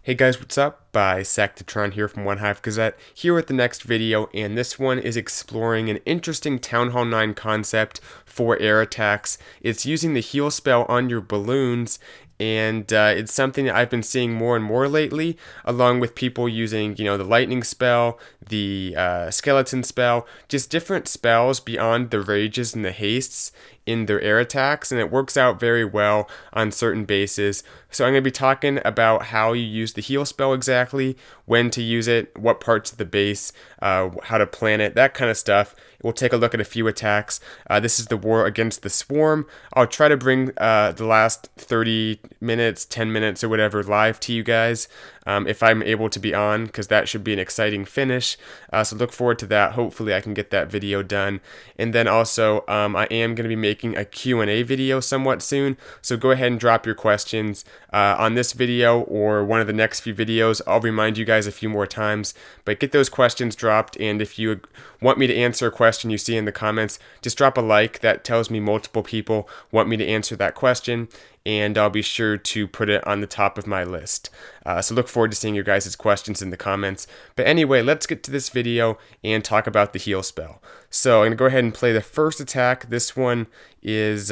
Hey guys, what's up? Sectatron here from OneHive Gazette, here with the next video, and this one is exploring an interesting Town Hall 9 concept for air attacks. It's using the heal spell on your balloons, and it's something that I've been seeing more and more lately, along with people using, the lightning spell, the skeleton spell, just different spells beyond the rages and the hastes in their air attacks, and it works out very well on certain bases. So I'm going to be talking about how you use the heal spell exactly, when to use it, what parts of the base, how to plan it, that kind of stuff. We'll take a look at a few attacks. This is the War Against the Swarm. I'll try to bring the last 30 minutes, 10 minutes or whatever live to you guys if I'm able to be on, because that should be an exciting finish. So look forward to that. Hopefully I can get that video done. And then also I am going to be making a Q&A video somewhat soon. So go ahead and drop your questions on this video or one of the next few videos. I'll remind you guys a few more times, but get those questions dropped. And if you want me to answer a question you see in the comments, just drop a like. That tells me multiple people want me to answer that question, and I'll be sure to put it on the top of my list. So look forward to seeing your guys' questions in the comments. But anyway, let's get to this video and talk about the heal spell. So I'm going to go ahead and play the first attack. This one is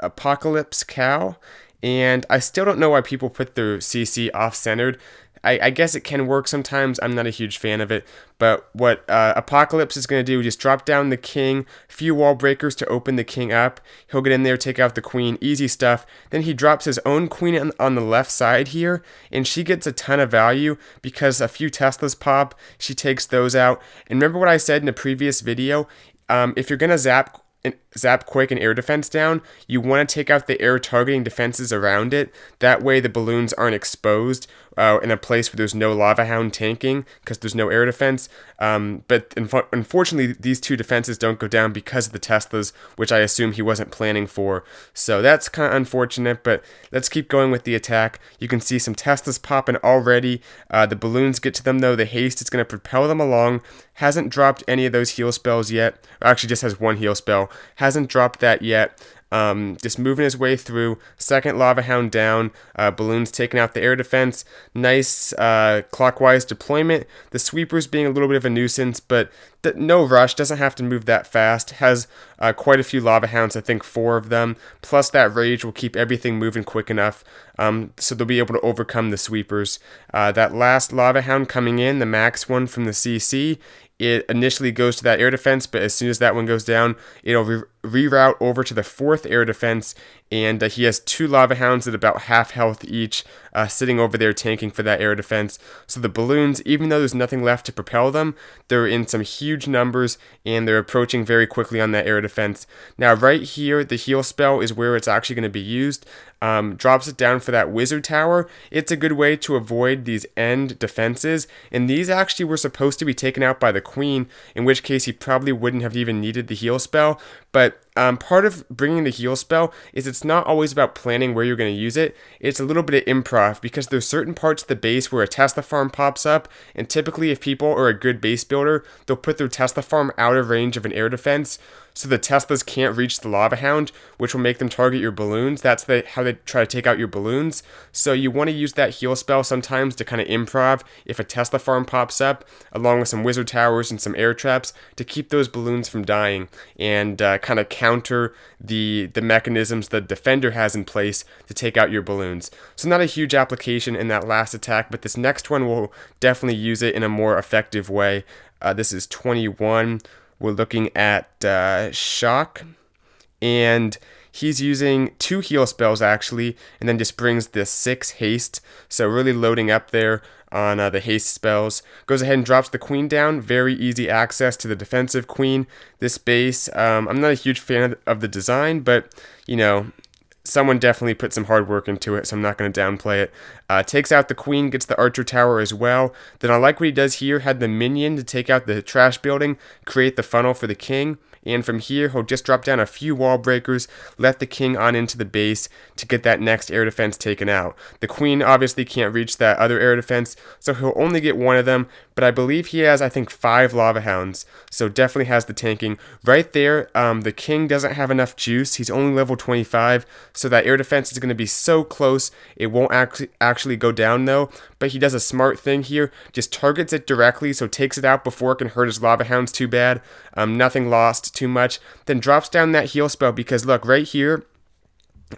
Apocalypse Cow, and I still don't know why people put their CC off-centered. I guess it can work sometimes. I'm not a huge fan of it. But what Apocalypse is going to do is just drop down the king, few wall breakers to open the king up. He'll get in there, take out the queen, easy stuff. Then he drops his own queen on the left side here, and she gets a ton of value because a few Teslas pop. She takes those out. And remember what I said in a previous video? If you're going to zap quick and air defense down, you want to take out the air targeting defenses around it. That way the balloons aren't exposed in a place where there's no lava hound tanking because there's no air defense. But unfortunately these two defenses don't go down because of the Teslas, which I assume he wasn't planning for. So that's kind of unfortunate, but let's keep going with the attack. You can see some Teslas popping already. The balloons get to them though. The haste is going to propel them along. Hasn't dropped any of those heal spells yet. Or actually just has one heal spell. Hasn't dropped that yet. Just moving his way through. Second lava hound down. Balloons taking out the air defense. Nice clockwise deployment. The sweepers being a little bit of a nuisance, but no rush. Doesn't have to move that fast. Has quite a few lava hounds. I think 4 of them. Plus that rage will keep everything moving quick enough. So they'll be able to overcome the sweepers. That last lava hound coming in, the max one from the CC, it initially goes to that air defense, but as soon as that one goes down, it'll reroute over to the 4th air defense, and he has 2 lava hounds at about half health each, sitting over there tanking for that air defense. So the balloons, even though there's nothing left to propel them, they're in some huge numbers, and they're approaching very quickly on that air defense. Now right here, the heal spell is where it's actually going to be used. Drops it down for that wizard tower. It's a good way to avoid these end defenses, and these actually were supposed to be taken out by the queen, in which case he probably wouldn't have even needed the heal spell. But part of bringing the heal spell is it's not always about planning where you're going to use it. It's a little bit of improv, because there's certain parts of the base where a Tesla farm pops up, and typically if people are a good base builder, they'll put their Tesla farm out of range of an air defense, so the Teslas can't reach the lava hound, which will make them target your balloons. That's how they try to take out your balloons. So you want to use that heal spell sometimes to kind of improv if a Tesla farm pops up, along with some wizard towers and some air traps to keep those balloons from dying, and kind of counter the mechanisms the defender has in place to take out your balloons. So not a huge application in that last attack, but this next one will definitely use it in a more effective way. This is 21. We're looking at Shock, and he's using 2 heal spells actually, and then just brings the 6 haste, so really loading up there on the haste spells. Goes ahead and drops the queen down. Very easy access to the defensive queen. This base, I'm not a huge fan of the design, but someone definitely put some hard work into it, so I'm not going to downplay it. Takes out the queen, gets the archer tower as well. Then I like what he does here, had the minion to take out the trash building, create the funnel for the king, and from here he'll just drop down a few wall breakers, let the king on into the base to get that next air defense taken out. The queen obviously can't reach that other air defense, so he'll only get one of them, but I believe he has, I think, 5 lava hounds, so definitely has the tanking. Right there, the king doesn't have enough juice. He's only level 25, so that air defense is going to be so close it won't actually go down though. But he does a smart thing here, just targets it directly, so takes it out before it can hurt his lava hounds too bad. Nothing lost too much. Then drops down that heal spell, because look, right here,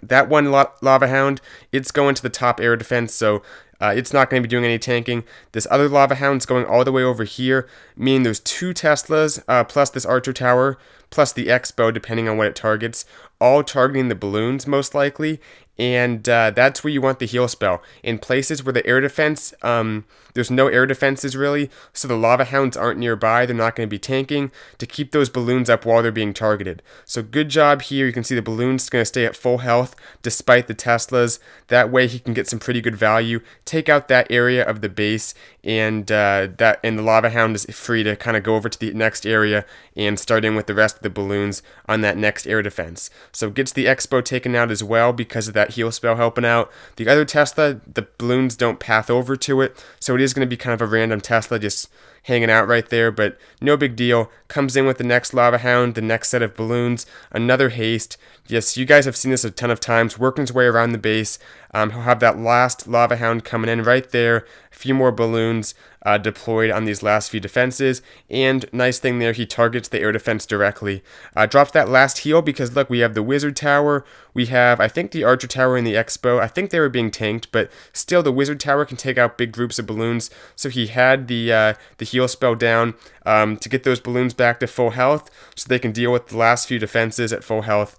that one lava hound, it's going to the top air defense, so it's not going to be doing any tanking. This other lava hound's going all the way over here, meaning there's 2 Teslas, plus this archer tower, plus the X-bow, depending on what it targets, all targeting the balloons most likely. And that's where you want the heal spell. In places where the air defense, there's no air defenses really, so the lava hounds aren't nearby, they're not going to be tanking, to keep those balloons up while they're being targeted. So good job here. You can see the balloons going to stay at full health despite the Teslas. That way he can get some pretty good value, take out that area of the base, and the lava hound is free to kind of go over to the next area and start in with the rest of the balloons on that next air defense. So gets the X-bow taken out as well because of that heal spell helping out. The other Tesla, the balloons don't path over to it, so it is going to be kind of a random Tesla just hanging out right there, but no big deal. Comes in with the next lava hound, the next set of balloons, another haste. Yes, you guys have seen this a ton of times, working his way around the base. He'll have that last lava hound coming in right there, a few more balloons deployed on these last few defenses, and nice thing there, he targets the air defense directly. Drops that last heal because look, we have the wizard tower, we have, I think, the archer tower and the X-bow. I think they were being tanked, but still the wizard tower can take out big groups of balloons, so he had the heal spell down to get those balloons back to full health so they can deal with the last few defenses at full health.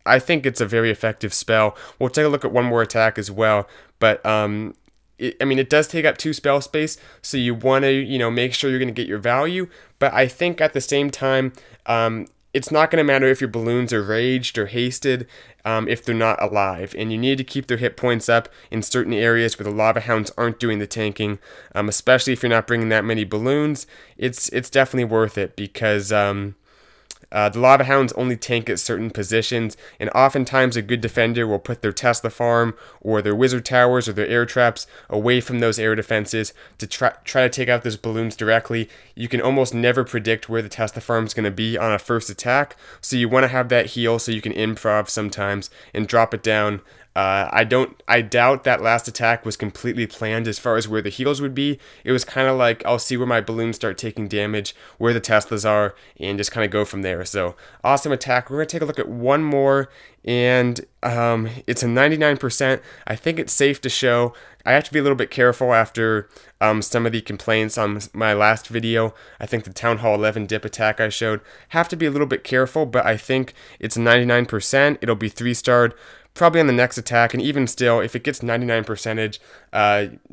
I think it's a very effective spell. We'll take a look at one more attack as well, but it does take up 2 spell space, so you want to, make sure you're going to get your value, but I think at the same time, it's not going to matter if your balloons are raged or hasted if they're not alive, and you need to keep their hit points up in certain areas where the lava hounds aren't doing the tanking, especially if you're not bringing that many balloons. It's definitely worth it because the lava hounds only tank at certain positions, and oftentimes a good defender will put their Tesla farm or their wizard towers or their air traps away from those air defenses to try to take out those balloons directly. You can almost never predict where the Tesla farm is going to be on a first attack, so you want to have that heal so you can improv sometimes and drop it down. I doubt that last attack was completely planned as far as where the heals would be. It was kind of like, I'll see where my balloons start taking damage, where the Teslas are, and just kind of go from there. So, awesome attack. We're going to take a look at one more, and it's a 99%. I think it's safe to show. I have to be a little bit careful after some of the complaints on my last video. I think the Town Hall 11 dip attack I showed. Have to be a little bit careful, but I think it's a 99%. It'll be 3-starred. Probably on the next attack, and even still, if it gets 99%,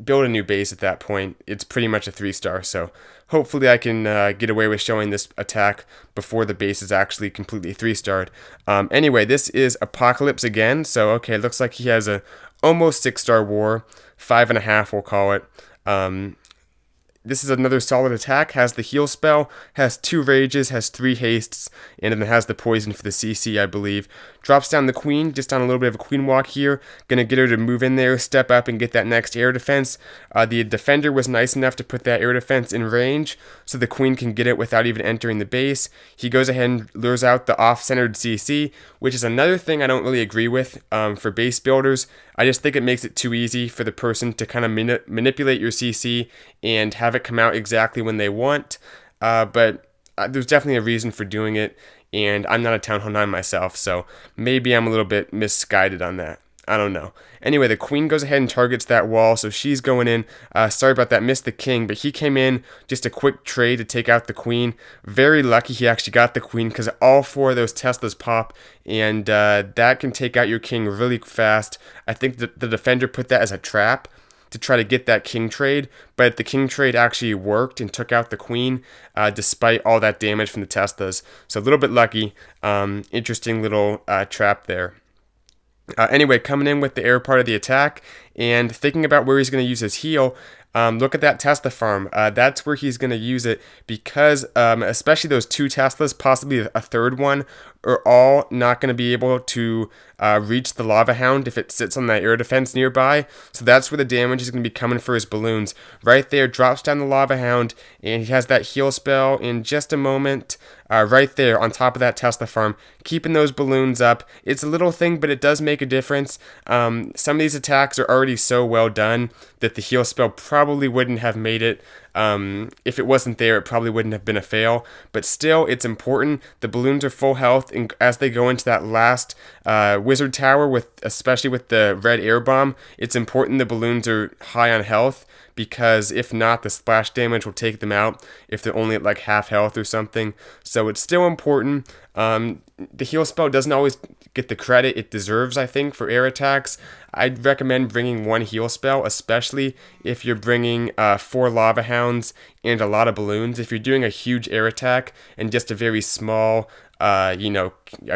build a new base at that point. It's pretty much a 3-star, so hopefully I can get away with showing this attack before the base is actually completely 3-starred. Anyway, this is Apocalypse again, so okay, looks like he has a almost 6-star war, 5.5 we'll call it. This is another solid attack, has the heal spell, has 2 rages, has 3 hastes, and then has the poison for the CC, I believe. Drops down the queen, just on a little bit of a queen walk here. Gonna get her to move in there, step up, and get that next air defense. The defender was nice enough to put that air defense in range, so the queen can get it without even entering the base. He goes ahead and lures out the off-centered CC, which is another thing I don't really agree with for base builders. I just think it makes it too easy for the person to kind of manipulate your CC and have it come out exactly when they want. But there's definitely a reason for doing it, and I'm not a Town Hall 9 myself, so maybe I'm a little bit misguided on that. I don't know. Anyway, the queen goes ahead and targets that wall, so she's going in. Sorry about that, missed the king, but he came in, just a quick trade to take out the queen. Very lucky he actually got the queen, because all 4 of those Teslas pop, and that can take out your king really fast. I think the defender put that as a trap to try to get that king trade, but the king trade actually worked and took out the queen despite all that damage from the Teslas. So a little bit lucky. Interesting little trap there. Anyway, coming in with the air part of the attack and thinking about where he's going to use his heal, look at that Tesla farm. That's where he's going to use it because especially those 2 Teslas, possibly a third one, are all not going to be able to reach the lava hound if it sits on that air defense nearby. So that's where the damage is going to be coming for his balloons. Right there, drops down the lava hound, and he has that heal spell in just a moment. Right there on top of that Tesla farm, keeping those balloons up. It's a little thing, but it does make a difference. Some of these attacks are already so well done that the heal spell probably wouldn't have made it. If it wasn't there, it probably wouldn't have been a fail. But still, it's important. The balloons are full health, and as they go into that last wizard tower, especially with the red air bomb, it's important the balloons are high on health, because if not, the splash damage will take them out if they're only at like half health or something. So it's still important. The heal spell doesn't always get the credit it deserves, I think, for air attacks. I'd recommend bringing 1 heal spell, especially if you're bringing 4 lava hounds and a lot of balloons. If you're doing a huge air attack and just a very small, a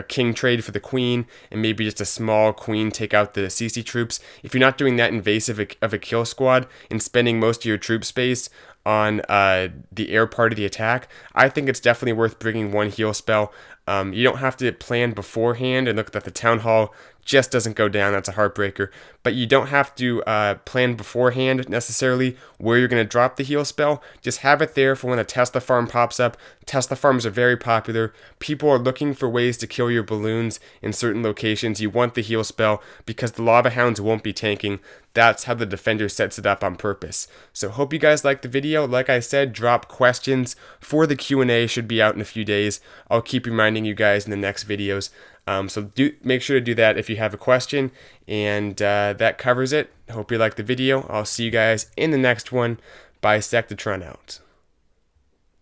king trade for the queen, and maybe just a small queen take out the CC troops. If you're not doing that invasive of a kill squad and spending most of your troop space on the air part of the attack, I think it's definitely worth bringing 1 heal spell. You don't have to plan beforehand and look that the town hall just doesn't go down. That's a heartbreaker. But you don't have to plan beforehand necessarily where you're going to drop the heal spell. Just have it there for when a Tesla farm pops up. Tesla farms are very popular. People are looking for ways to kill your balloons in certain locations. You want the heal spell because the lava hounds won't be tanking. That's how the defender sets it up on purpose. So hope you guys liked the video. Like I said, drop questions for the Q&A. Should be out in a few days. I'll keep reminding you guys in the next videos. So make sure to do that if you have a question. And that covers it. Hope you liked the video. I'll see you guys in the next one. Bisectatron out.